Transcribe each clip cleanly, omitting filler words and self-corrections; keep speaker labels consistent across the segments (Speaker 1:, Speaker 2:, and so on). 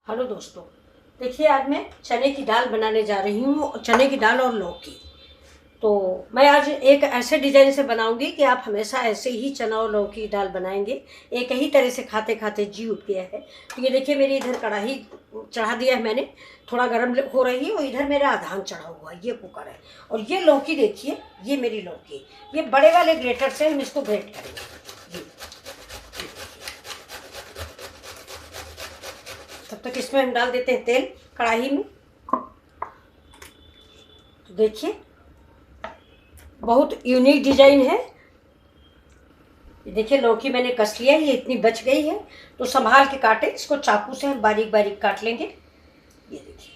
Speaker 1: Hello दोस्तों, देखिए आज मैं चने की दाल बनाने जा रही हूँ। चने की दाल और लौकी। तो मैं आज एक ऐसे डिज़ाइन से बनाऊंगी कि आप हमेशा ऐसे ही चना और लौकी की दाल बनाएंगे। एक ही तरह से खाते खाते जी उठ गया है। तो ये देखिए मेरी इधर कढ़ाई चढ़ा दिया है मैंने, थोड़ा गर्म हो रही है। और इधर मेरा आधान चढ़ा हुआ है, ये कुकर है। और ये लौकी देखिए, ये मेरी लौकी, ये बड़े वाले ग्रेटर से हम इसको ग्रेट करेंगे। तब तक इसमें हम डाल देते हैं तेल कढ़ाई में। तो देखिए बहुत यूनिक डिजाइन है। ये देखिए लौकी मैंने कस लिया है, ये इतनी बच गई है तो संभाल के काटे। इसको चाकू से हम बारीक बारीक काट लेंगे। ये देखिए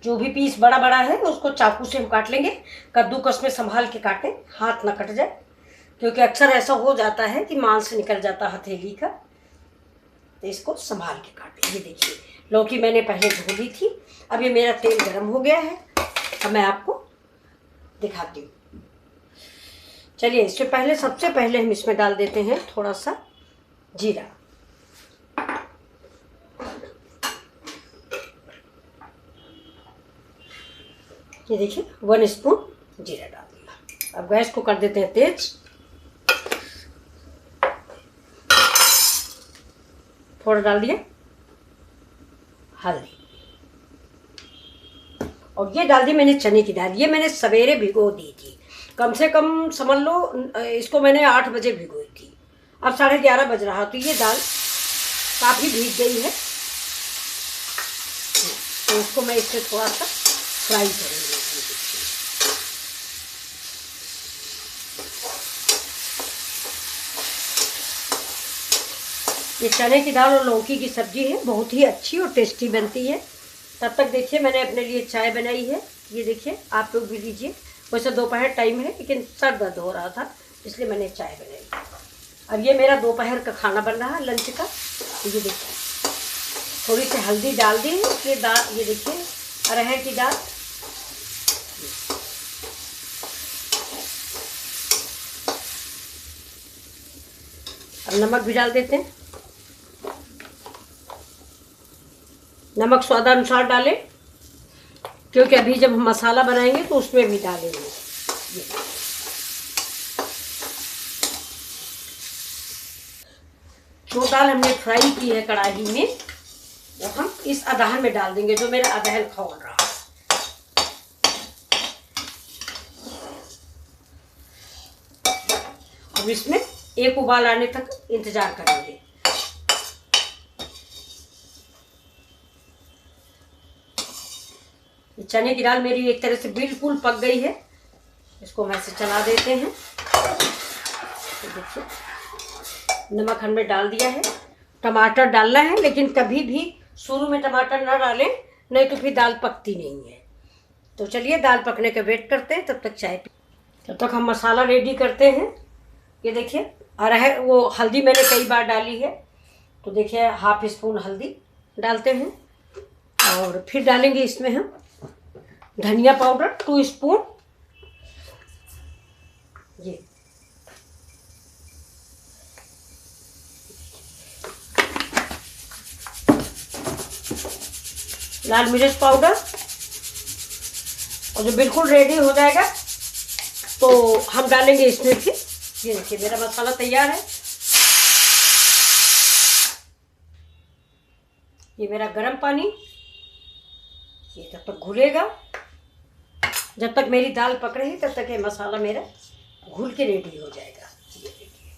Speaker 1: जो भी पीस बड़ा बड़ा है उसको चाकू से हम काट लेंगे। कद्दूकस में संभाल के काटें, हाथ ना कट जाए, क्योंकि अक्सर ऐसा हो जाता है कि मांस निकल जाता हथेली का। तो इसको संभाल के काटें। ये देखिए लौकी मैंने पहले धो ली थी। अब ये मेरा तेल गर्म हो गया है, अब मैं आपको दिखाती हूँ। चलिए इससे पहले सबसे पहले हम इसमें डाल देते हैं थोड़ा सा जीरा। ये देखिए 1 स्पून जीरा डाल दिया। अब गैस को कर देते हैं तेज। थोड़ा डाल दिया हल्दी, और ये डाल दी मैंने चने की दाल। ये मैंने सवेरे भिगो दी थी, कम से कम समझ लो इसको मैंने 8 बजे भिगोई थी। अब 11:30 बज रहा, तो ये दाल काफ़ी भीग गई है। तो इसको मैं इससे थोड़ा सा फ्राई करूँगी। ये चने की दाल और लौकी की सब्जी है, बहुत ही अच्छी और टेस्टी बनती है। तब तक देखिए मैंने अपने लिए चाय बनाई है। ये देखिए आप लोग भी लीजिए। वैसे दोपहर टाइम है लेकिन सर दर्द हो रहा था इसलिए मैंने चाय बनाई। अब ये मेरा दोपहर का खाना बन रहा है, लंच का। ये देखिए थोड़ी सी हल्दी डाल दी है इसलिए दाल, ये देखिए अरहर की दाल। अब नमक भी डाल देते हैं। नमक स्वादानुसार डालें, क्योंकि अभी जब हम मसाला बनाएंगे तो उसमें भी डालेंगे। जो दाल हमने फ्राई की है कढ़ाई में वो हम इस अदहन में डाल देंगे, जो मेरा अदहन खौल रहा है। अब इसमें एक उबाल आने तक इंतजार करेंगे। चने की दाल मेरी एक तरह से बिल्कुल पक गई है। इसको हम ऐसे चला देते हैं। तो देखिए नमक हमने डाल दिया है। टमाटर डालना है, लेकिन कभी भी शुरू में टमाटर ना डालें, नहीं तो फिर दाल पकती नहीं है। तो चलिए दाल पकने का वेट करते हैं, तब तक चाय पी। तब तक हम मसाला रेडी करते हैं। ये देखिए अरहर वो हल्दी मैंने कई बार डाली है, तो देखिए 1/2 स्पून हल्दी डालते हैं। और फिर डालेंगे इसमें हम धनिया पाउडर 2 स्पून। ये लाल मिर्च पाउडर। और जब बिल्कुल रेडी हो जाएगा तो हम डालेंगे इसमें फिर। ये देखिए मेरा मसाला तैयार है। ये मेरा गर्म पानी, ये तब तक घुलेगा। जब तक मेरी दाल पक रही तब तक ये मसाला मेरा घुल के रेडी हो जाएगा। ये देखिए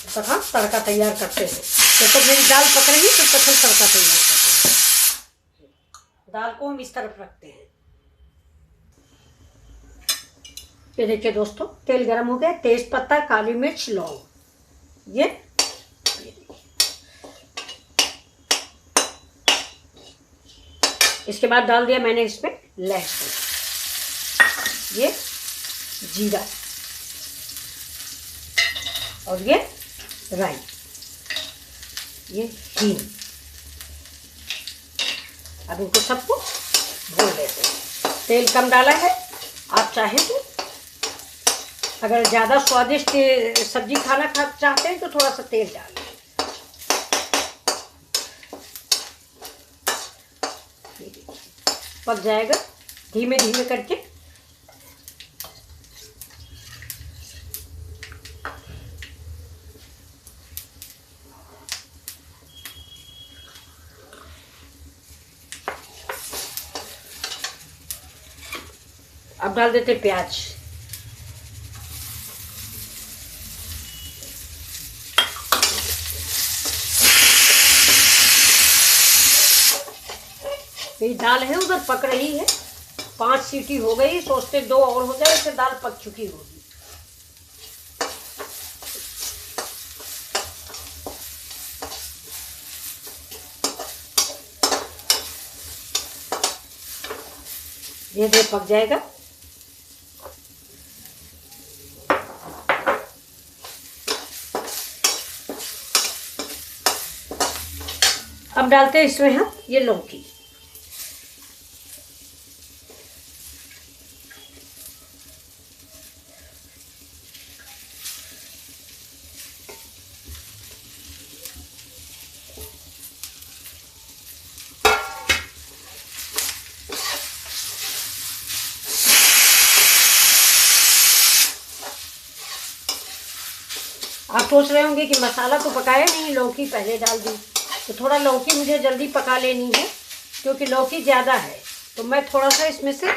Speaker 1: तब तक हम तड़का तैयार करते हैं। जब तक मेरी दाल पक रही तब तक हम तड़का तैयार करते हैं। दाल को हम इस तरफ रखते हैं। ये देखिए दोस्तों तेल गरम हो गया। तेज पत्ता, काली मिर्च, लौंग, ये इसके बाद डाल दिया मैंने इसमें लहसुन, ये जीरा और ये राई, ये हींग। अब इनको सबको भून लेते हैं। तेल कम डाला है, आप चाहें तो अगर ज़्यादा स्वादिष्ट सब्जी खाना चाहते हैं तो थोड़ा सा तेल डालें। पक जाएगा धीमे धीमे करके। अब डाल देते प्याज। मेरी दाल है उधर पक रही है, 5 सीटी हो गई, सोचते 2 और हो जाए, इससे दाल पक चुकी होगी। ये देर पक जाएगा। अब डालते हैं इसमें हम ये लौकी। आप सोच रहे होंगे कि मसाला तो पकाया नहीं, लौकी पहले डाल दी। तो थोड़ा लौकी मुझे जल्दी पका लेनी है क्योंकि लौकी ज़्यादा है। तो मैं थोड़ा सा इसमें से,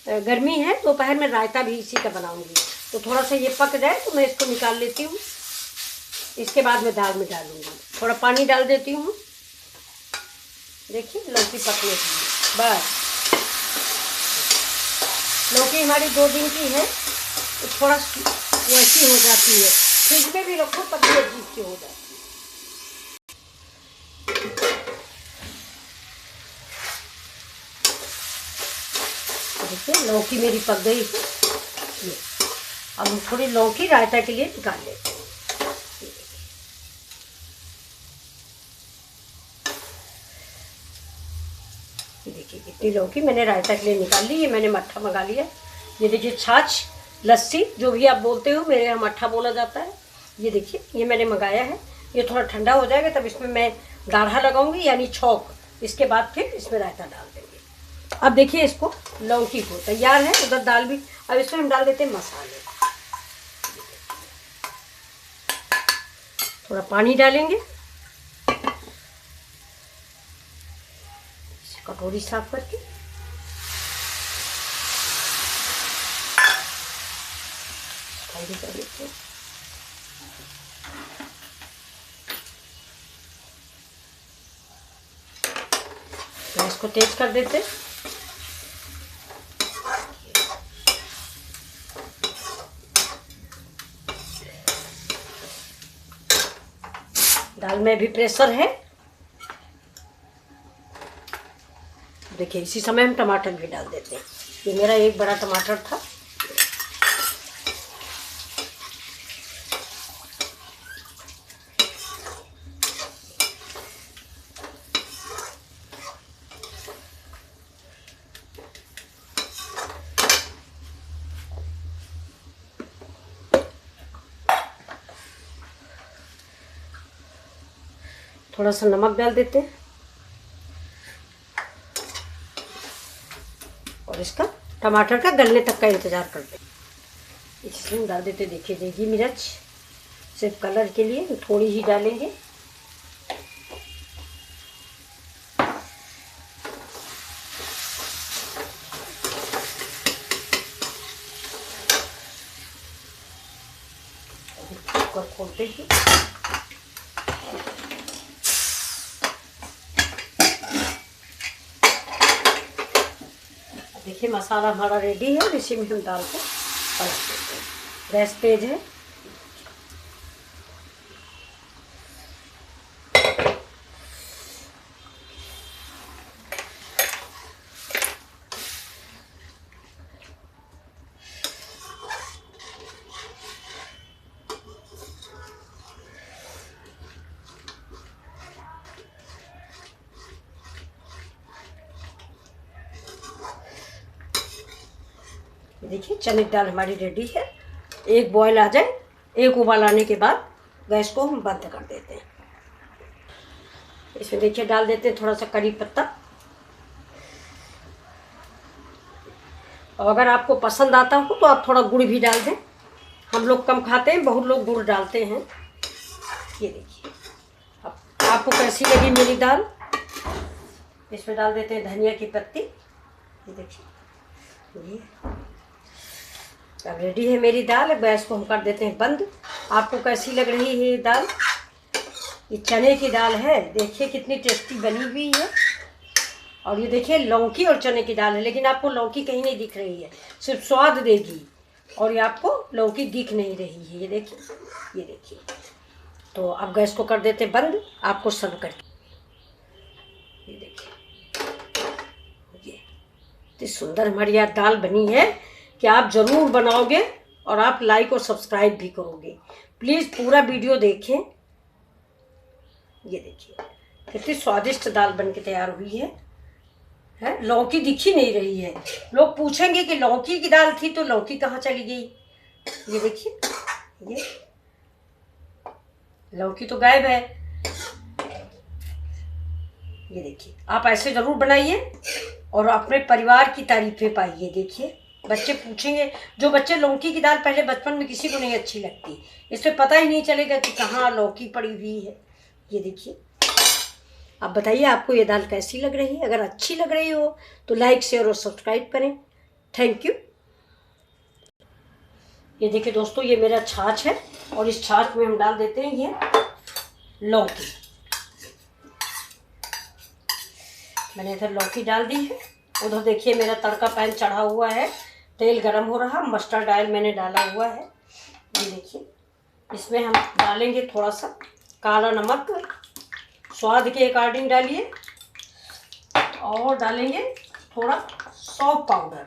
Speaker 1: गर्मी है दोपहर में रायता भी इसी का बनाऊंगी, तो थोड़ा सा ये पक जाए तो मैं इसको निकाल लेती हूँ। इसके बाद मैं दाल में डालूंगी। थोड़ा पानी डाल देती हूँ। देखिए लौकी पकने की, बस लौकी हमारी 2 दिन की है तो थोड़ा वैसी हो जाती है। फ्रिज में भी रखो तब भी अजीब सी हो जाती है। देखिए लौकी मेरी पक गई है। अब हम थोड़ी लौकी रायता के लिए निकाल लेते हैं। देखिए इतनी लौकी मैंने रायता के लिए निकाल ली। ये मैंने मट्ठा मंगा लिया। ये देखिए छाछ, लस्सी, जो भी आप बोलते हो, मेरे यहाँ मट्ठा बोला जाता है। ये देखिए ये मैंने मंगाया है। ये थोड़ा ठंडा हो जाएगा तब इसमें मैं गाढ़ा लगाऊंगी, यानी छौंक। इसके बाद फिर इसमें रायता डाल देंगे। अब देखिए इसको, लौकी को तैयार है, उधर दाल भी। अब इसमें हम डाल देते हैं मसाले। थोड़ा पानी डालेंगे, कटोरी साफ करके। कर देते हैं। गैस को तेज कर देते। दाल में भी प्रेशर है। देखिए इसी समय हम टमाटर भी डाल देते हैं। ये मेरा एक बड़ा टमाटर था। थोड़ा सा नमक डाल देते हैं और इसका टमाटर का गलने तक का इंतज़ार करते हैं। इसमें डाल देते, देखिए देगी मिर्च, सिर्फ कलर के लिए थोड़ी ही डालेंगे। कुकर खोलते हैं। देखिए मसाला हमारा रेडी है। इसी में हम दाल को पलट देते हैं। गैस तेज है। देखिए चने की दाल हमारी रेडी है। एक बॉयल आ जाए, एक उबाल आने के बाद गैस को हम बंद कर देते हैं। इसमें देखिए डाल देते हैं थोड़ा सा करी पत्ता, और अगर आपको पसंद आता हो तो आप थोड़ा गुड़ भी डाल दें। हम लोग कम खाते हैं, बहुत लोग गुड़ डालते हैं। ये देखिए, अब आपको कैसी लगी मेरी दाल। इसमें डाल देते हैं धनिया की पत्ती। ये देखिए, ये अब रेडी है मेरी दाल। गैस को हम कर देते हैं बंद। आपको कैसी लग रही है ये दाल? ये चने की दाल है, देखिए कितनी टेस्टी बनी हुई है। और ये देखिए लौकी और चने की दाल है, लेकिन आपको लौकी कहीं नहीं दिख रही है, सिर्फ स्वाद देगी, और ये आपको लौकी दिख नहीं रही है। ये देखिए, ये देखिए। तो अब गैस को कर देते बंद, आपको सर्व करके। ये देखिए, ये इतनी सुंदर हमारी यहाँ दाल बनी है कि आप ज़रूर बनाओगे और आप लाइक और सब्सक्राइब भी करोगे। प्लीज़ पूरा वीडियो देखें। ये देखिए कितनी स्वादिष्ट दाल बन के तैयार हुई है। लौकी दिख ही नहीं रही है। लोग पूछेंगे कि लौकी की दाल थी तो लौकी कहाँ चली गई। ये देखिए, ये लौकी तो गायब है। ये देखिए, आप ऐसे ज़रूर बनाइए और अपने परिवार की तारीफें पाइए। देखिए बच्चे पूछेंगे, जो बच्चे लौकी की दाल पहले बचपन में किसी को नहीं अच्छी लगती, इसमें पता ही नहीं चलेगा कि कहाँ लौकी पड़ी हुई है। ये देखिए, आप बताइए आपको ये दाल कैसी लग रही है। अगर अच्छी लग रही हो तो लाइक शेयर और सब्सक्राइब करें। Thank you. ये देखिए दोस्तों, ये मेरा छाछ है और इस छाछ में हम डाल देते हैं ये लौकी। मैंने इधर लौकी डाल दी है, उधर देखिए मेरा तड़का पैन चढ़ा हुआ है, तेल गरम हो रहा, मस्टर्ड ऑयल मैंने डाला हुआ है। ये देखिए, इसमें हम डालेंगे थोड़ा सा काला नमक, स्वाद के अकॉर्डिंग डालिए, और डालेंगे थोड़ा सौंफ पाउडर।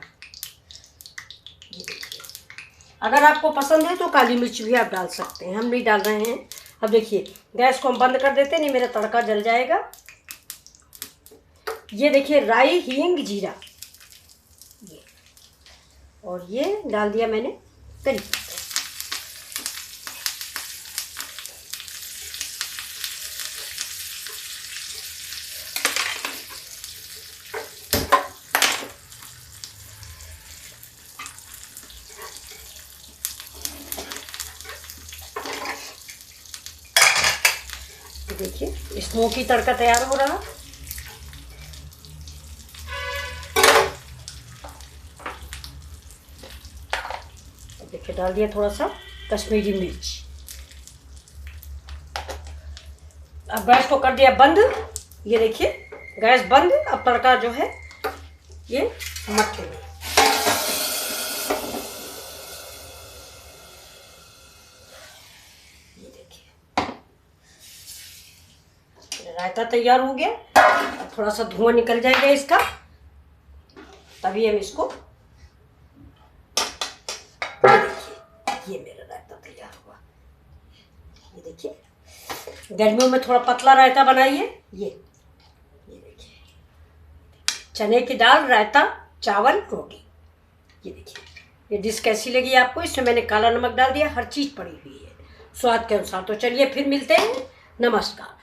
Speaker 1: ये देखिए, अगर आपको पसंद है तो काली मिर्च भी आप डाल सकते हैं, हम नहीं डाल रहे हैं। अब देखिए गैस को हम बंद कर देते हैं, नहीं मेरा तड़का जल जाएगा। ये देखिए राई, हींग, जीरा, ये, और ये डाल दिया मैंने करी पत्ता। देखिए स्मोकी तड़का तैयार हो रहा। देखिए डाल दिया थोड़ा सा कश्मीरी मिर्च। अब गैस को कर दिया बंद। ये देखिए गैस बंद। अब तड़का जो है ये मक्के में, ये देखिए रायता तैयार हो गया। अब थोड़ा सा धुआं निकल जाएगा इसका, तभी हम इसको, ये मेरा रायता तैयार हुआ। ये देखिए, गर्मियों में थोड़ा पतला रायता बनाइए। ये देखिए, चने की दाल, रायता, चावल, रोटी। ये देखिए, ये डिश कैसी लगी आपको? इसमें मैंने काला नमक डाल दिया, हर चीज़ पड़ी हुई है स्वाद के अनुसार। तो चलिए फिर मिलते हैं, नमस्कार।